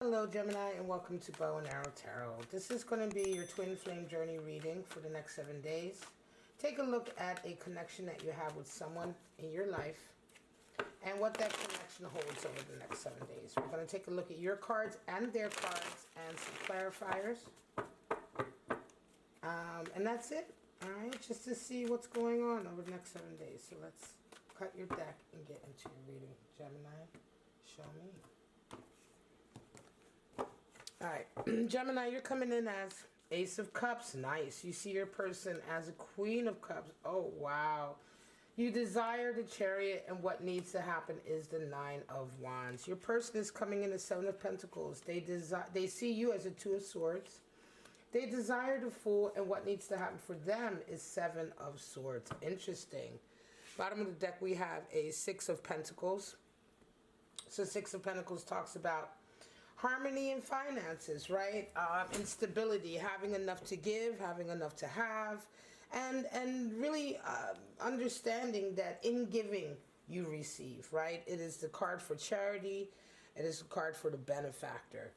Hello Gemini, and welcome to Bow and Arrow Tarot. This is going to be your twin flame journey reading for the next 7 days. Take a look at a connection that you have with someone in your life and what that connection holds over the next 7 days. We're going to take a look at your cards and their cards and some clarifiers. And that's it. Alright, just to see what's going on over the next 7 days. So let's cut your deck and get into your reading. Gemini, show me. Alright, Gemini, you're coming in as Ace of Cups. Nice. You see your person as a Queen of Cups. Oh, wow. You desire the Chariot, and what needs to happen is the Nine of Wands. Your person is coming in as Seven of Pentacles. They see you as a Two of Swords. They desire the Fool, and what needs to happen for them is Seven of Swords. Interesting. Bottom of the deck, we have a Six of Pentacles. So Six of Pentacles talks about harmony in finances, right? Instability, having enough to give, having enough to have, and really understanding that in giving you receive, right? It is the card for charity. It is the card for the benefactor.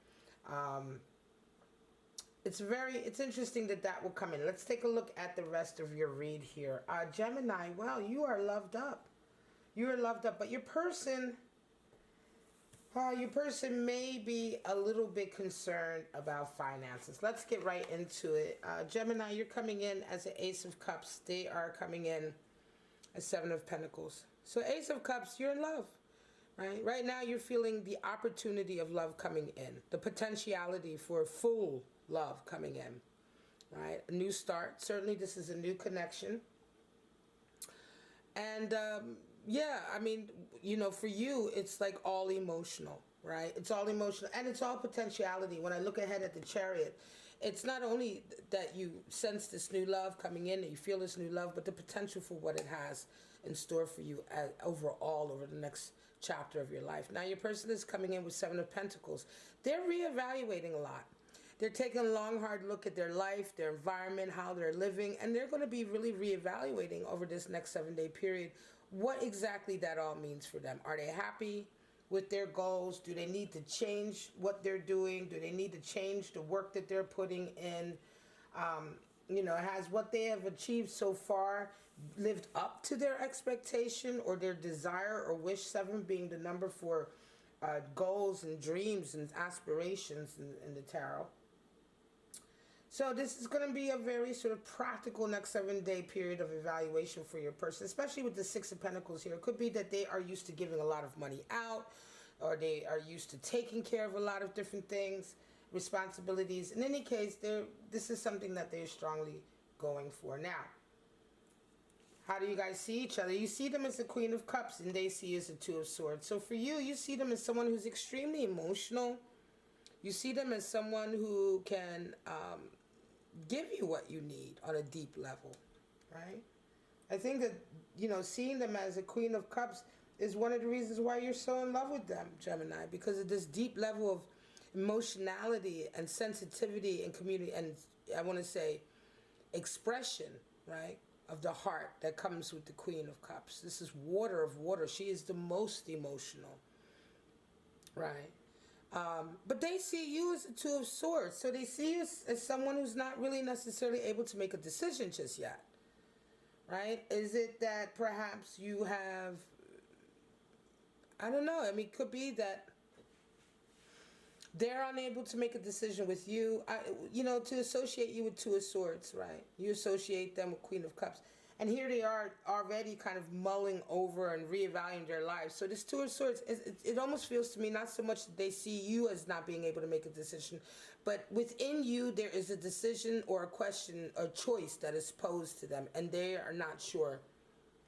It's interesting that will come in. Let's take a look at the rest of your read here. Gemini, well, you are loved up. You are loved up, but your person may be a little bit concerned about finances. Let's get right into it. Gemini, you're coming in as an Ace of Cups. They are coming in as Seven of Pentacles. So Ace of Cups, you're in love, right? Right now you're feeling the opportunity of love coming in. The potentiality for full love coming in, right? A new start. Certainly this is a new connection. And yeah, I mean, you know, for you, it's like all emotional, right? It's all emotional and it's all potentiality. When I look ahead at the Chariot, it's not only that you sense this new love coming in, that you feel this new love, but the potential for what it has in store for you overall over the next chapter of your life. Now, your person is coming in with Seven of Pentacles. They're reevaluating a lot. They're taking a long, hard look at their life, their environment, how they're living, and they're going to be really reevaluating over this next 7-day period what exactly that all means for them. Are they happy with their goals? Do they need to change what they're doing? Do they need to change the work that they're putting in? You know, has what they have achieved so far lived up to their expectation or their desire or wish? 7 being the number for goals and dreams and aspirations in the tarot. So this is going to be a very sort of practical next 7-day period of evaluation for your person, especially with the Six of Pentacles here. It could be that they are used to giving a lot of money out, or they are used to taking care of a lot of different things, responsibilities. In any case, this is something that they're strongly going for. Now, how do you guys see each other? You see them as the Queen of Cups, and they see you as the Two of Swords. So for you, you see them as someone who's extremely emotional. You see them as someone who can give you what you need on a deep level, right? I think that, you know, seeing them as a Queen of Cups is one of the reasons why you're so in love with them, Gemini, because of this deep level of emotionality and sensitivity and community, and I want to say expression, right, of the heart that comes with the Queen of Cups. This is water of water. She is the most emotional, right? But they see you as a Two of Swords. So they see you as someone who's not really necessarily able to make a decision just yet. Right? Is it that perhaps you have, I don't know. I mean, it could be that they're unable to make a decision with you. You know, to associate you with Two of Swords, right? You associate them with Queen of Cups. And here they are already kind of mulling over and reevaluating their lives. So this Two of Swords, it almost feels to me not so much that they see you as not being able to make a decision, but within you there is a decision or a question or choice that is posed to them, and they are not sure,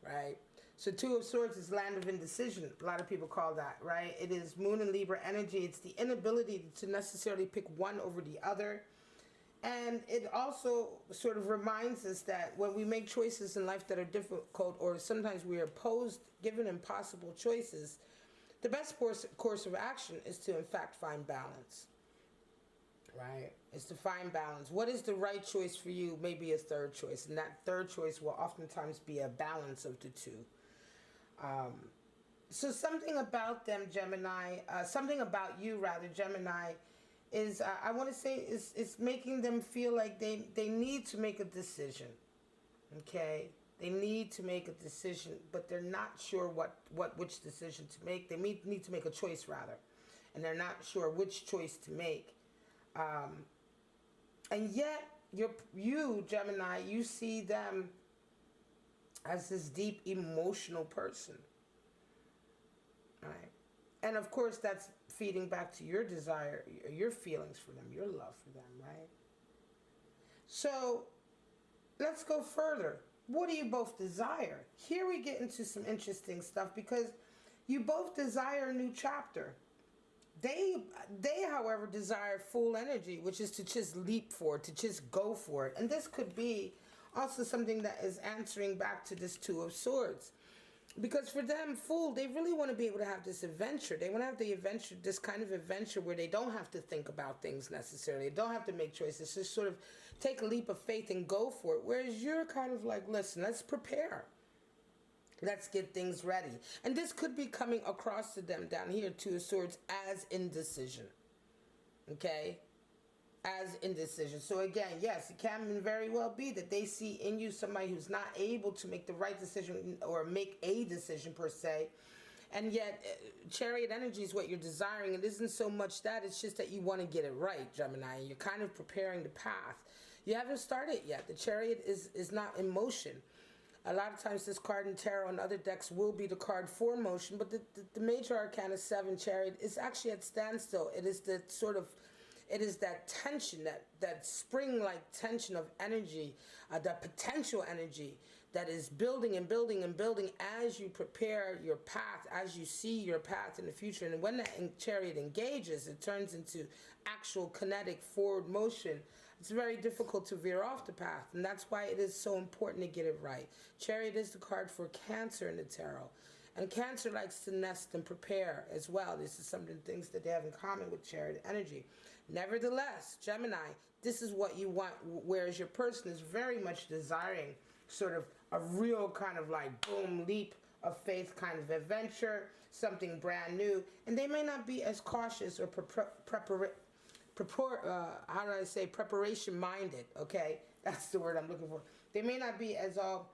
right? So Two of Swords is land of indecision. A lot of people call that, right? It is Moon and Libra energy. It's the inability to necessarily pick one over the other. And it also sort of reminds us that when we make choices in life that are difficult, or sometimes we are given impossible choices, the best course of action is to, in fact, find balance. Right? Is to find balance. What is the right choice for you? Maybe a third choice. And that third choice will oftentimes be a balance of the two. So something about them, Gemini, something about you rather, Gemini, is I want to say is making them feel like they need to make a decision. Okay, they need to make a decision, but they're not sure what which decision to make. They need to make a choice rather, and they're not sure which choice to make. Um, and yet, you Gemini, you see them as this deep emotional person, right? And of course, that's feeding back to your desire, your feelings for them, your love for them, right? So let's go further. What do you both desire? Here we get into some interesting stuff because you both desire a new chapter. They, however, desire full energy, which is to just leap for it, to just go for it. And this could be also something that is answering back to this Two of Swords. Because for them, full, they really want to be able to have this adventure. They want to have the adventure, this kind of adventure where they don't have to think about things necessarily. They don't have to make choices. Just sort of take a leap of faith and go for it. Whereas you're kind of like, listen, let's prepare. Let's get things ready. And this could be coming across to them down here, Two of Swords, as indecision. Okay? As indecision. So again, yes, it can very well be that they see in you somebody who's not able to make the right decision or make a decision per se. And yet, chariot energy is what you're desiring. It isn't so much that, it's just that you want to get it right, Gemini. You're kind of preparing the path. You haven't started yet. The chariot is not in motion. A lot of times this card in tarot and other decks will be the card for motion, but the major arcana 7 chariot is actually at standstill. It is the sort of, it is that tension, that spring-like tension of energy, that potential energy that is building and building and building as you prepare your path, as you see your path in the future. And when that chariot engages, it turns into actual kinetic forward motion. It's very difficult to veer off the path, and that's why it is so important to get it right. Chariot is the card for Cancer in the tarot, and Cancer likes to nest and prepare as well. This is some of the things that they have in common with Chariot energy. Nevertheless, Gemini, this is what you want, whereas your person is very much desiring sort of a real kind of like boom, leap of faith kind of adventure, something brand new, and they may not be as cautious or preparation minded, okay? That's the word I'm looking for. They may not be as all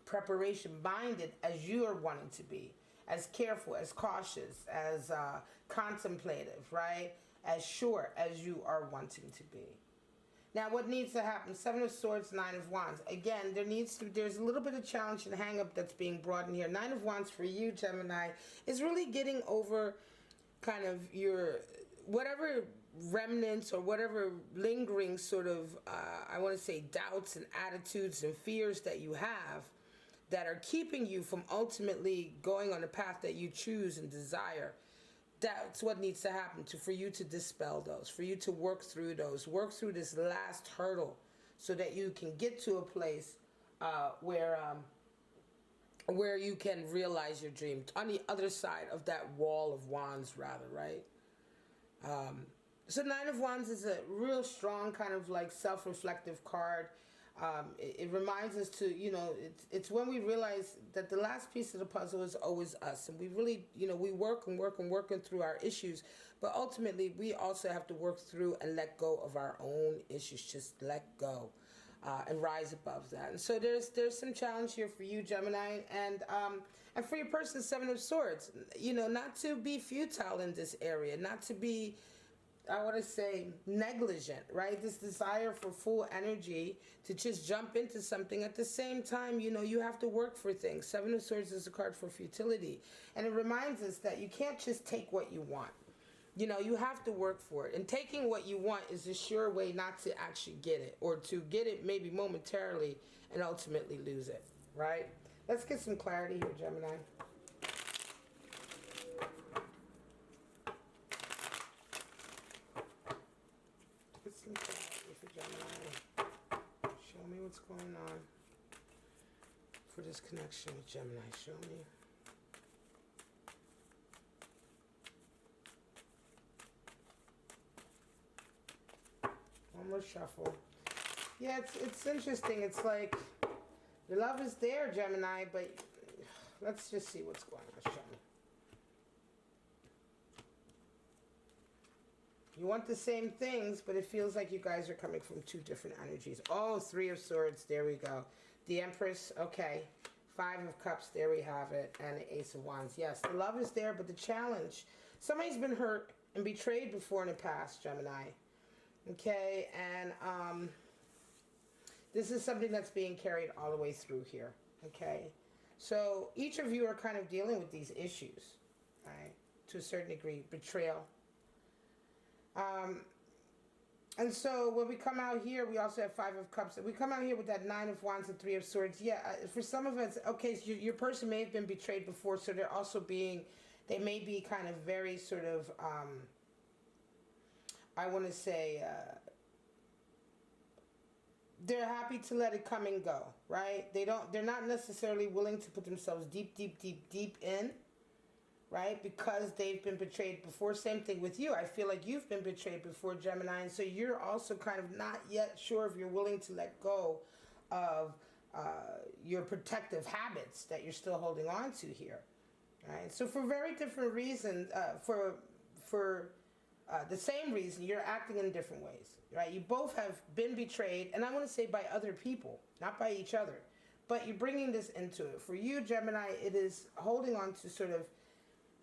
preparation minded as you are wanting to be, as careful, as cautious, as contemplative, right? As sure as you are wanting to be. Now, what needs to happen? 7 of Swords, 9 of Wands. Again, there's a little bit of challenge and hang up that's being brought in here. 9 of Wands for you, Gemini, is really getting over kind of your, whatever remnants or whatever lingering sort of, I want to say, doubts and attitudes and fears that you have that are keeping you from ultimately going on the path that you choose and desire. That's what needs to happen for you to dispel those, for you to work through those, work through this last hurdle so that you can get to a place where you can realize your dream on the other side of that wall of wands rather, right? So 9 of Wands is a real strong kind of like self-reflective card. It reminds us to, it's when we realize that the last piece of the puzzle is always us. And we really, we working through our issues. But ultimately, we also have to work through and let go of our own issues. Just let go and rise above that. And so there's some challenge here for you, Gemini. And for your person, 7 of Swords, not to be futile in this area, not to be, I want to say, negligent, right? This desire for full energy to just jump into something. At the same time, you have to work for things. 7 of Swords is a card for futility. And it reminds us that you can't just take what you want. You have to work for it. And taking what you want is a sure way not to actually get it, or to get it maybe momentarily and ultimately lose it, right? Let's get some clarity here, Gemini. Show me what's going on for this connection with Gemini. Show me. One more shuffle. Yeah, it's interesting. It's like the love is there, Gemini, but let's just see what's going on. Show me. You want the same things, but it feels like you guys are coming from two different energies. Oh, Three of Swords. There we go. The Empress. Okay. Five of Cups. There we have it. And the Ace of Wands. Yes, the love is there, but the challenge. Somebody's been hurt and betrayed before in the past, Gemini. Okay. And this is something that's being carried all the way through here. Okay. So each of you are kind of dealing with these issues, right? To a certain degree. Betrayal. And so when we come out here, we also have Five of Cups. We come out here with that Nine of Wands and Three of Swords. Yeah, for some of us, okay, so your person may have been betrayed before, so they're also being, they may be kind of very sort of, I want to say, they're happy to let it come and go, right? They're not necessarily willing to put themselves deep in, right? Because they've been betrayed before. Same thing with you. I feel like you've been betrayed before, Gemini, and so you're also kind of not yet sure if you're willing to let go of your protective habits that you're still holding on to here, right? So for very different reasons, for the same reason, you're acting in different ways, right? You both have been betrayed, and I want to say by other people, not by each other, but you're bringing this into it. For you, Gemini, it is holding on to sort of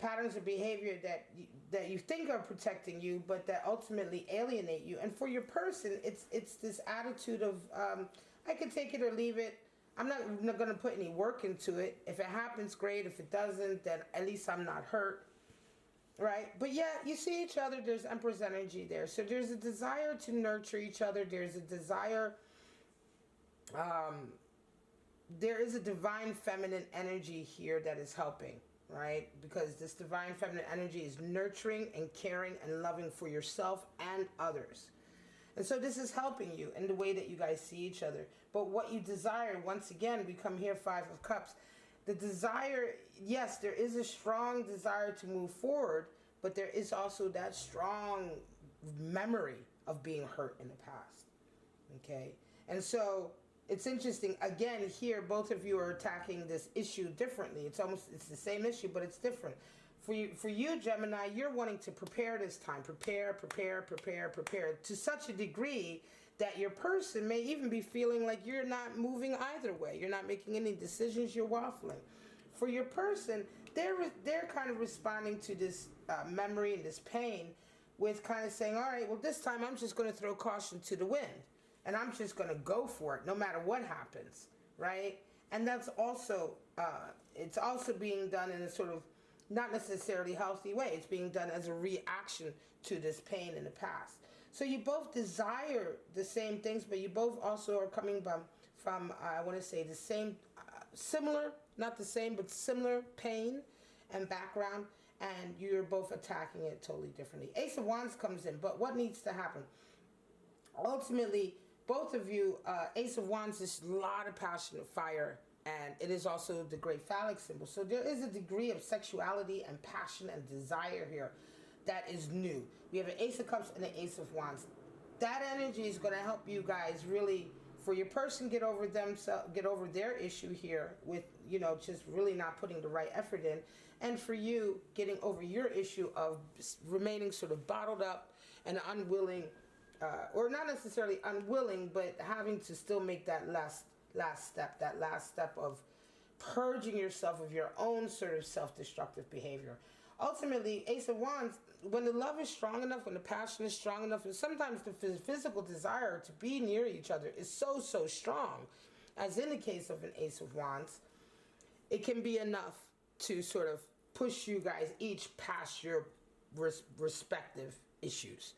patterns of behavior that you think are protecting you, but that ultimately alienate you. And for your person, it's this attitude of I can take it or leave it. I'm not going to put any work into it. If it happens, great. If it doesn't, then at least I'm not hurt, right? But yeah, you see each other. There's Empress energy there, so there's a desire to nurture each other. There's a desire. There is a divine feminine energy here that is helping. Right? Because this divine feminine energy is nurturing and caring and loving for yourself and others. And so this is helping you in the way that you guys see each other. But what you desire, once again, we come here, Five of Cups. The desire, yes, there is a strong desire to move forward, but there is also that strong memory of being hurt in the past. Okay? And so it's interesting, again, here, both of you are attacking this issue differently. It's the same issue, but it's different. For you, Gemini, you're wanting to prepare this time. Prepare to such a degree that your person may even be feeling like you're not moving either way. You're not making any decisions, you're waffling. For your person, they're kind of responding to this memory and this pain with kind of saying, all right, well, this time I'm just going to throw caution to the wind. And I'm just going to go for it no matter what happens, right? And that's also, it's also being done in a sort of not necessarily healthy way. It's being done as a reaction to this pain in the past. So you both desire the same things, but you both also are coming from I want to say, the same, similar, not the same, but similar pain and background. And you're both attacking it totally differently. Ace of Wands comes in, but what needs to happen? Ultimately, both of you, Ace of Wands is a lot of passion, fire, and it is also the great phallic symbol. So there is a degree of sexuality and passion and desire here that is new. We have an Ace of Cups and an Ace of Wands. That energy is going to help you guys really, for your person, get over their issue here with, just really not putting the right effort in. And for you, getting over your issue of remaining sort of bottled up and unwilling, or not necessarily unwilling, but having to still make that last step of purging yourself of your own sort of self-destructive behavior. Ultimately, Ace of Wands, when the love is strong enough, when the passion is strong enough, and sometimes the physical desire to be near each other is so strong, as in the case of an Ace of Wands, it can be enough to sort of push you guys each past your respective issues.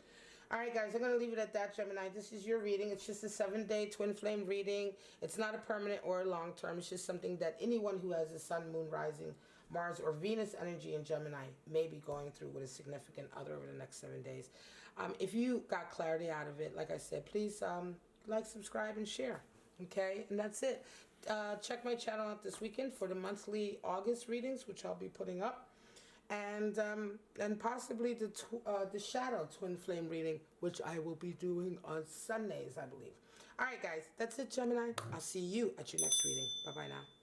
All right, guys, I'm going to leave it at that, Gemini. This is your reading. It's just a 7-day twin flame reading. It's not a permanent or a long term. It's just something that anyone who has a sun, moon, rising, Mars, or Venus energy in Gemini may be going through with a significant other over the next 7 days. If you got clarity out of it, like I said, please like, subscribe, and share. Okay, and that's it. Check my channel out this weekend for the monthly August readings, which I'll be putting up. And possibly the shadow twin flame reading, which I will be doing on Sundays, I believe. All right, guys, that's it, Gemini. I'll see you at your next reading. Bye-bye now.